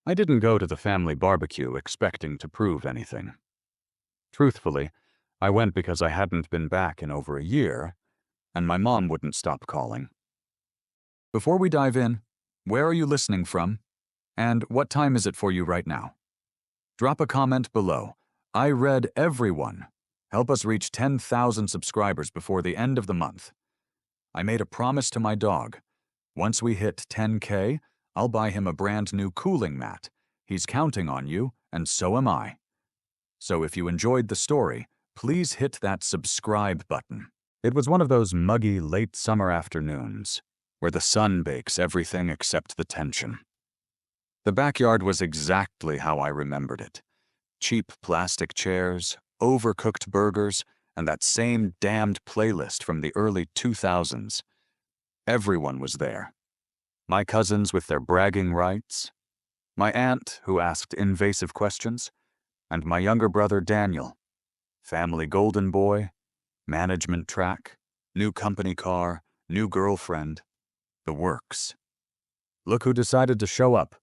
I didn't go to the family barbecue expecting to prove anything. Truthfully, I went because I hadn't been back in over a year, and my mom wouldn't stop calling. Before we dive in, where are you listening from? And what time is it for you right now? Drop a comment below. I read everyone. Help us reach 10,000 subscribers before the end of the month. I made a promise to my dog. Once we hit 10K, I'll buy him a brand new cooling mat. He's counting on you, and so am I. So if you enjoyed the story, please hit that subscribe button. It was one of those muggy late summer afternoons where the sun bakes everything except the tension. The backyard was exactly how I remembered it. Cheap plastic chairs, overcooked burgers, and that same damned playlist from the early 2000s. Everyone was there. My cousins with their bragging rights, my aunt who asked invasive questions, and my younger brother Daniel. Family golden boy, management track, new company car, new girlfriend, the works. Look who decided to show up,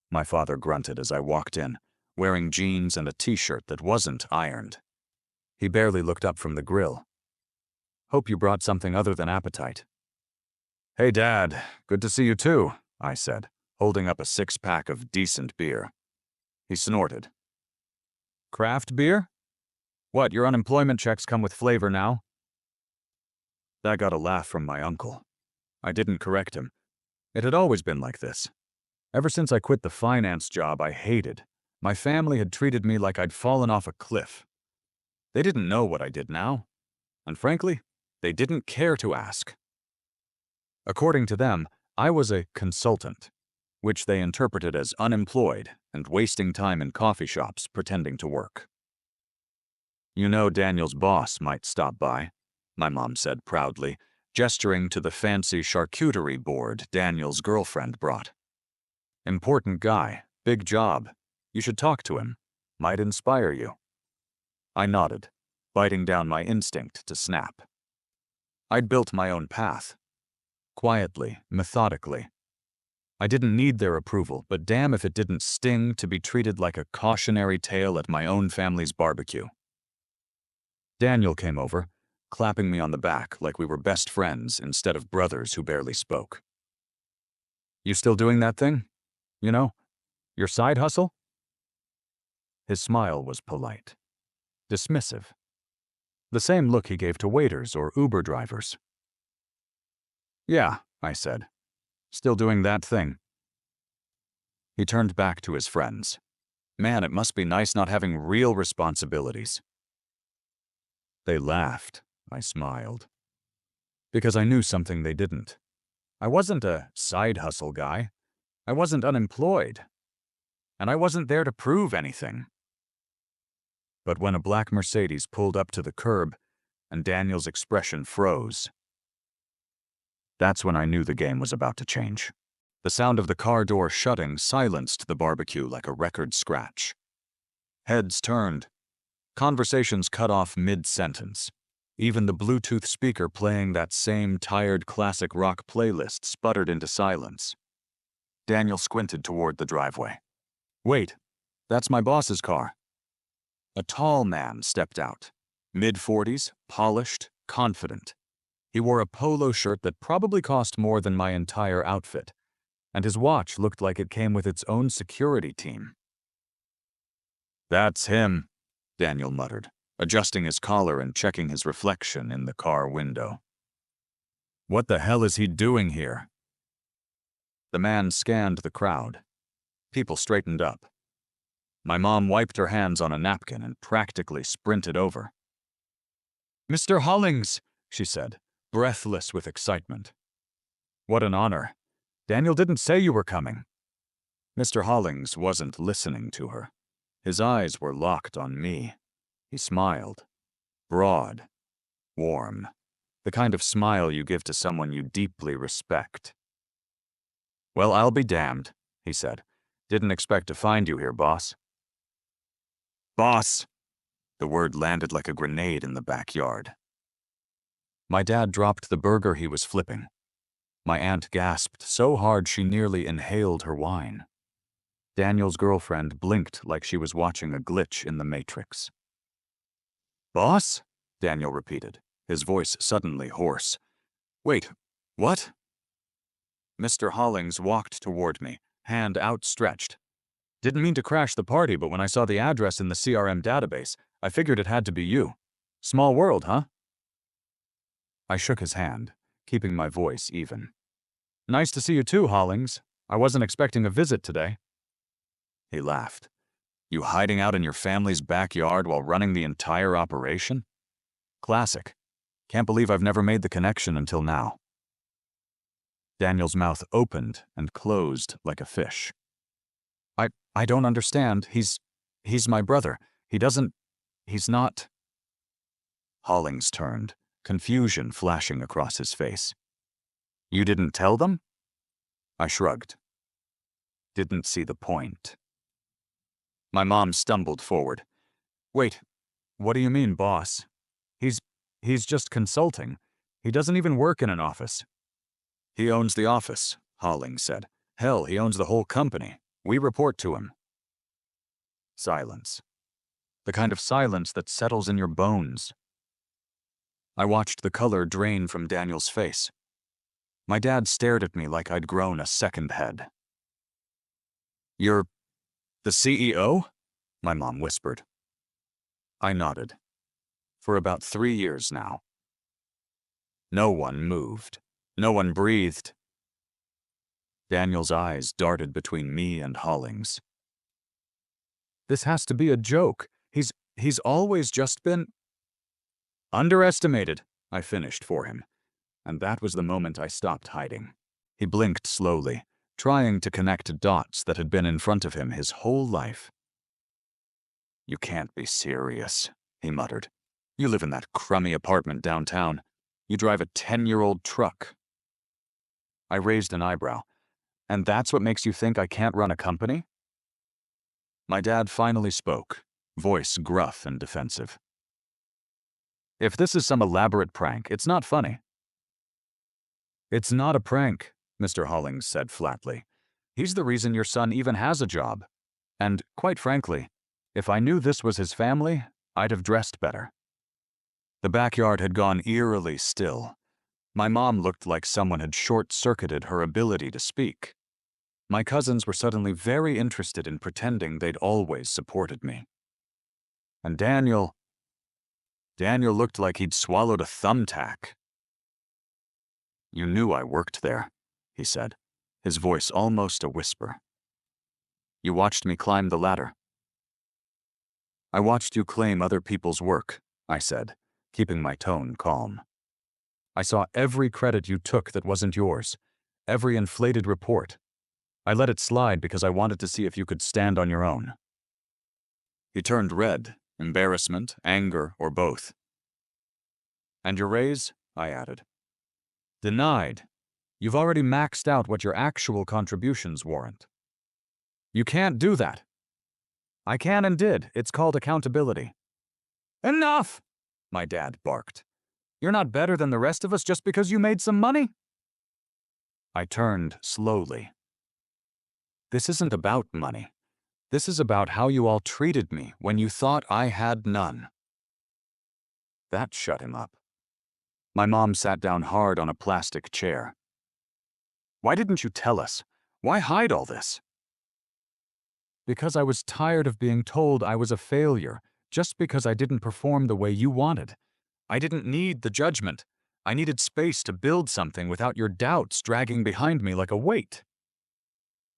my father grunted as I walked in, wearing jeans and a t-shirt that wasn't ironed. He barely looked up from the grill. Hope you brought something other than appetite. Hey Dad, good to see you too, I said, holding up a 6-pack of decent beer. He snorted. Craft beer? What, your unemployment checks come with flavor now? That got a laugh from my uncle. I didn't correct him. It had always been like this. Ever since I quit the finance job I hated, my family had treated me like I'd fallen off a cliff. They didn't know what I did now, and frankly, they didn't care to ask. According to them, I was a consultant, which they interpreted as unemployed and wasting time in coffee shops pretending to work. You know Daniel's boss might stop by, my mom said proudly, gesturing to the fancy charcuterie board Daniel's girlfriend brought. Important guy, big job. You should talk to him. Might inspire you. I nodded, biting down my instinct to snap. I'd built my own path. Quietly, methodically. I didn't need their approval, but damn if it didn't sting to be treated like a cautionary tale at my own family's barbecue. Daniel came over, clapping me on the back like we were best friends instead of brothers who barely spoke. You still doing that thing? You know, your side hustle? His smile was polite, dismissive. The same look he gave to waiters or Uber drivers. Yeah, I said. Still doing that thing. He turned back to his friends. Man, it must be nice not having real responsibilities. They laughed. I smiled. Because I knew something they didn't. I wasn't a side hustle guy. I wasn't unemployed. And I wasn't there to prove anything. But when a black Mercedes pulled up to the curb and Daniel's expression froze, that's when I knew the game was about to change. The sound of the car door shutting silenced the barbecue like a record scratch. Heads turned. Conversations cut off mid-sentence. Even the Bluetooth speaker playing that same tired classic rock playlist sputtered into silence. Daniel squinted toward the driveway. Wait, that's my boss's car. A tall man stepped out. Mid-40s, polished, confident. He wore a polo shirt that probably cost more than my entire outfit, and his watch looked like it came with its own security team. That's him, Daniel muttered, adjusting his collar and checking his reflection in the car window. What the hell is he doing here? The man scanned the crowd. People straightened up. My mom wiped her hands on a napkin and practically sprinted over. Mr. Hollings, she said, breathless with excitement. What an honor. Daniel didn't say you were coming. Mr. Hollings wasn't listening to her. His eyes were locked on me. He smiled. Broad. Warm. The kind of smile you give to someone you deeply respect. Well, I'll be damned, he said. Didn't expect to find you here, boss. Boss! The word landed like a grenade in the backyard. My dad dropped the burger he was flipping. My aunt gasped so hard she nearly inhaled her wine. Daniel's girlfriend blinked like she was watching a glitch in the Matrix. "Boss?" Daniel repeated, his voice suddenly hoarse. "Wait, what?" Mr. Hollings walked toward me, hand outstretched. "Didn't mean to crash the party, but when I saw the address in the CRM database, I figured it had to be you. Small world, huh?" I shook his hand, keeping my voice even. "Nice to see you too, Hollings. I wasn't expecting a visit today." He laughed. "You hiding out in your family's backyard while running the entire operation? Classic. Can't believe I've never made the connection until now." Daniel's mouth opened and closed like a fish. I don't understand. He's my brother. He's not." Hollings turned, confusion flashing across his face. "You didn't tell them?" I shrugged. Didn't see the point. My mom stumbled forward. "Wait, what do you mean, boss? He's just consulting. He doesn't even work in an office." "He owns the office," Hollings said. "Hell, he owns the whole company. We report to him." Silence. The kind of silence that settles in your bones. I watched the color drain from Daniel's face. My dad stared at me like I'd grown a second head. "You're the CEO?" my mom whispered. I nodded. For about 3 years now. No one moved. No one breathed. Daniel's eyes darted between me and Hollings. "This has to be a joke. He's always just been—" "Underestimated," I finished for him. And that was the moment I stopped hiding. He blinked slowly, trying to connect dots that had been in front of him his whole life. "You can't be serious," he muttered. "You live in that crummy apartment downtown. You drive a 10-year-old truck." I raised an eyebrow. "And that's what makes you think I can't run a company?" My dad finally spoke, voice gruff and defensive. "If this is some elaborate prank, it's not funny." "It's not a prank," Mr. Hollings said flatly. "He's the reason your son even has a job. And, quite frankly, if I knew this was his family, I'd have dressed better." The backyard had gone eerily still. My mom looked like someone had short-circuited her ability to speak. My cousins were suddenly very interested in pretending they'd always supported me. And Daniel looked like he'd swallowed a thumbtack. "You knew I worked there," he said, his voice almost a whisper. "You watched me climb the ladder." "I watched you claim other people's work," I said, keeping my tone calm. "I saw every credit you took that wasn't yours, every inflated report. I let it slide because I wanted to see if you could stand on your own." He turned red, embarrassment, anger, or both. "And your raise?" I added. "Denied. You've already maxed out what your actual contributions warrant." "You can't do that." "I can and did. It's called accountability." "Enough!" my dad barked. "You're not better than the rest of us just because you made some money." I turned slowly. "This isn't about money. This is about how you all treated me when you thought I had none." That shut him up. My mom sat down hard on a plastic chair. "Why didn't you tell us? Why hide all this?" "Because I was tired of being told I was a failure just because I didn't perform the way you wanted. I didn't need the judgment. I needed space to build something without your doubts dragging behind me like a weight."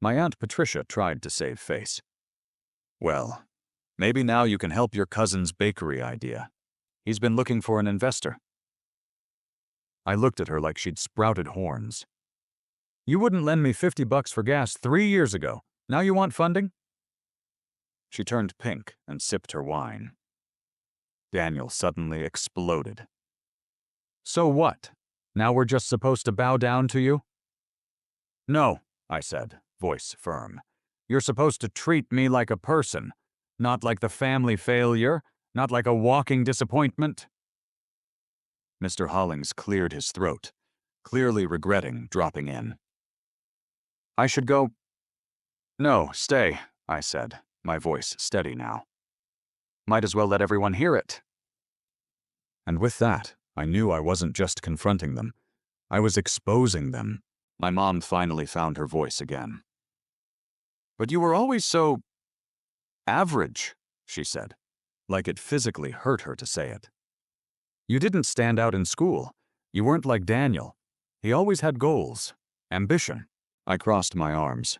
My Aunt Patricia tried to save face. "Well, maybe now you can help your cousin's bakery idea. He's been looking for an investor." I looked at her like she'd sprouted horns. "You wouldn't lend me $50 for gas 3 years ago. Now you want funding?" She turned pink and sipped her wine. Daniel suddenly exploded. "So what? Now we're just supposed to bow down to you?" "No," I said, voice firm. "You're supposed to treat me like a person, not like the family failure, not like a walking disappointment." Mr. Hollings cleared his throat, clearly regretting dropping in. "I should go." No, stay, I said, my voice steady now. Might as well let everyone hear it. And with that, I knew I wasn't just confronting them. I was exposing them. My mom finally found her voice again. But you were always so average, she said, like it physically hurt her to say it. You didn't stand out in school. You weren't like Daniel. He always had goals, ambition. I crossed my arms.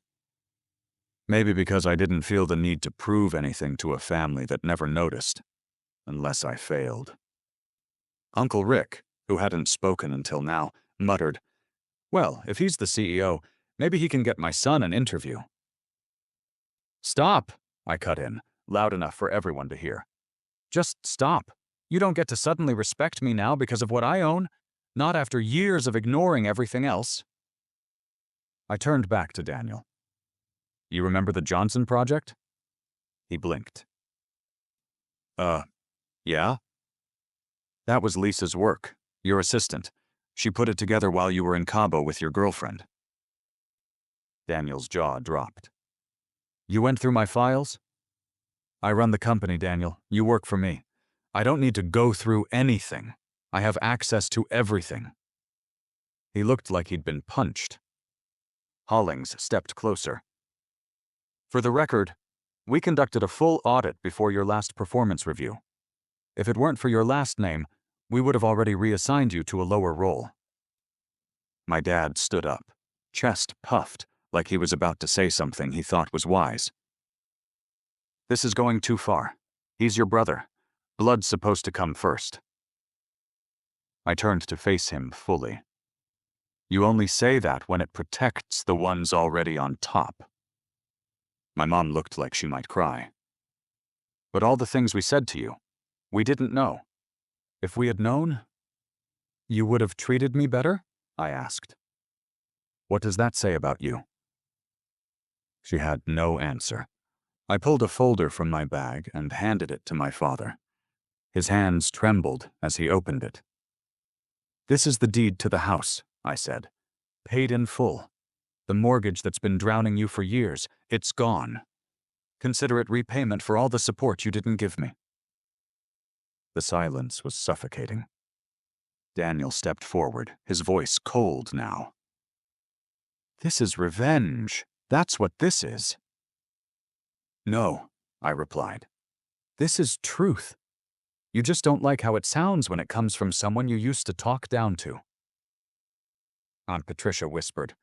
Maybe because I didn't feel the need to prove anything to a family that never noticed, unless I failed. Uncle Rick, who hadn't spoken until now, muttered, "Well, if he's the CEO, maybe he can get my son an interview." "Stop," I cut in, loud enough for everyone to hear. "Just stop. You don't get to suddenly respect me now because of what I own, not after years of ignoring everything else." I turned back to Daniel. "You remember the Johnson project?" He blinked. Yeah? That was Lisa's work, your assistant. She put it together while you were in Cabo with your girlfriend." Daniel's jaw dropped. "You went through my files?" "I run the company, Daniel. You work for me. I don't need to go through anything. I have access to everything." He looked like he'd been punched. Hollings stepped closer. "For the record, we conducted a full audit before your last performance review. If it weren't for your last name, we would have already reassigned you to a lower role." My dad stood up, chest puffed, like he was about to say something he thought was wise. "This is going too far. He's your brother. Blood's supposed to come first." I turned to face him fully. "You only say that when it protects the ones already on top." My mom looked like she might cry. "But all the things we said to you, we didn't know. If we had known, you would have treated me better?" I asked. "What does that say about you?" She had no answer. I pulled a folder from my bag and handed it to my father. His hands trembled as he opened it. "This is the deed to the house," I said. "Paid in full. The mortgage that's been drowning you for years, it's gone. Consider it repayment for all the support you didn't give me." The silence was suffocating. Daniel stepped forward, his voice cold now. "This is revenge. That's what this is." "No," I replied. "This is truth. You just don't like how it sounds when it comes from someone you used to talk down to." Aunt Patricia whispered,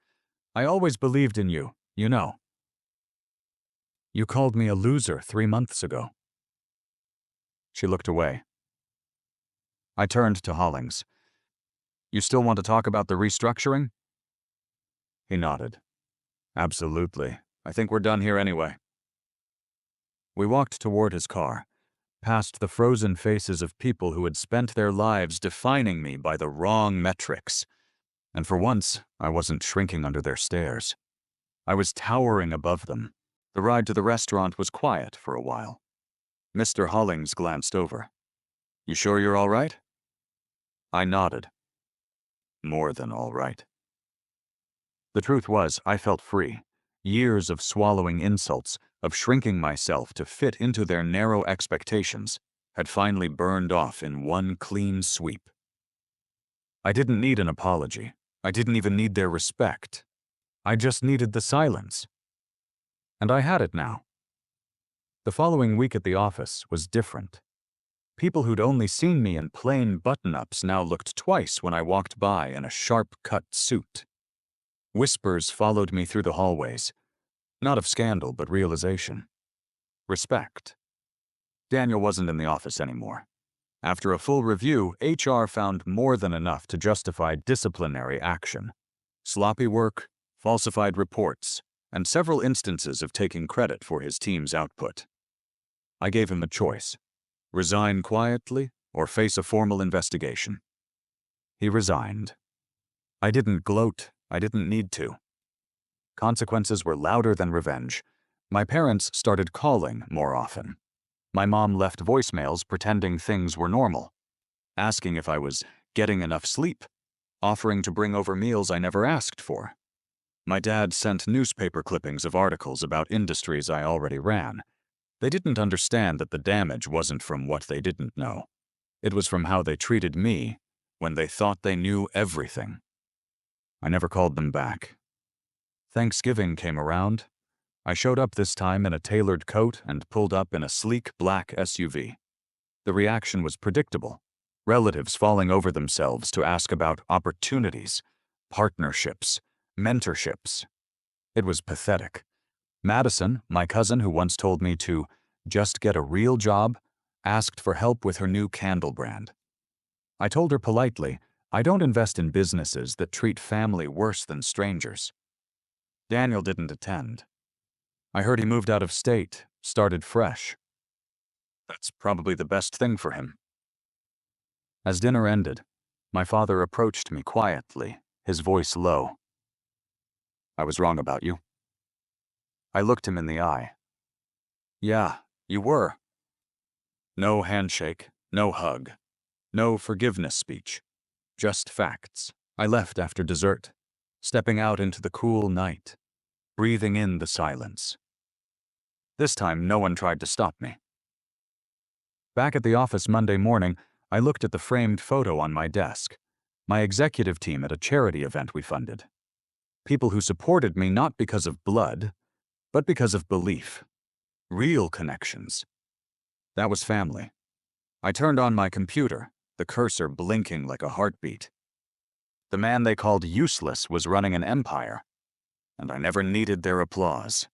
"I always believed in you, you know." "You called me a loser 3 months ago." She looked away. I turned to Hollings. "You still want to talk about the restructuring?" He nodded. "Absolutely. I think we're done here anyway." We walked toward his car, past the frozen faces of people who had spent their lives defining me by the wrong metrics. And for once, I wasn't shrinking under their stares. I was towering above them. The ride to the restaurant was quiet for a while. Mr. Hollings glanced over. "You sure you're all right?" I nodded. More than all right. The truth was, I felt free. Years of swallowing insults, of shrinking myself to fit into their narrow expectations, had finally burned off in one clean sweep. I didn't need an apology. I didn't even need their respect. I just needed the silence. And I had it now. The following week at the office was different. People who'd only seen me in plain button-ups now looked twice when I walked by in a sharp-cut suit. Whispers followed me through the hallways. Not of scandal, but realization. Respect. Daniel wasn't in the office anymore. After a full review, HR found more than enough to justify disciplinary action. Sloppy work, falsified reports, and several instances of taking credit for his team's output. I gave him a choice: resign quietly or face a formal investigation. He resigned. I didn't gloat. I didn't need to. Consequences were louder than revenge. My parents started calling more often. My mom left voicemails pretending things were normal, asking if I was getting enough sleep, offering to bring over meals I never asked for. My dad sent newspaper clippings of articles about industries I already ran. They didn't understand that the damage wasn't from what they didn't know. It was from how they treated me when they thought they knew everything. I never called them back. Thanksgiving came around. I showed up this time in a tailored coat and pulled up in a sleek black SUV. The reaction was predictable. Relatives falling over themselves to ask about opportunities, partnerships, mentorships. It was pathetic. Madison, my cousin who once told me to just get a real job, asked for help with her new candle brand. I told her politely, I don't invest in businesses that treat family worse than strangers. Daniel didn't attend. I heard he moved out of state, started fresh. That's probably the best thing for him. As dinner ended, my father approached me quietly, his voice low. I was wrong about you. I looked him in the eye. Yeah, you were. No handshake, no hug, no forgiveness speech, just facts. I left after dessert, stepping out into the cool night, breathing in the silence. This time, no one tried to stop me. Back at the office Monday morning, I looked at the framed photo on my desk, my executive team at a charity event we funded. People who supported me not because of blood, but because of belief. Real connections. That was family. I turned on my computer, the cursor blinking like a heartbeat. The man they called useless was running an empire, and I never needed their applause.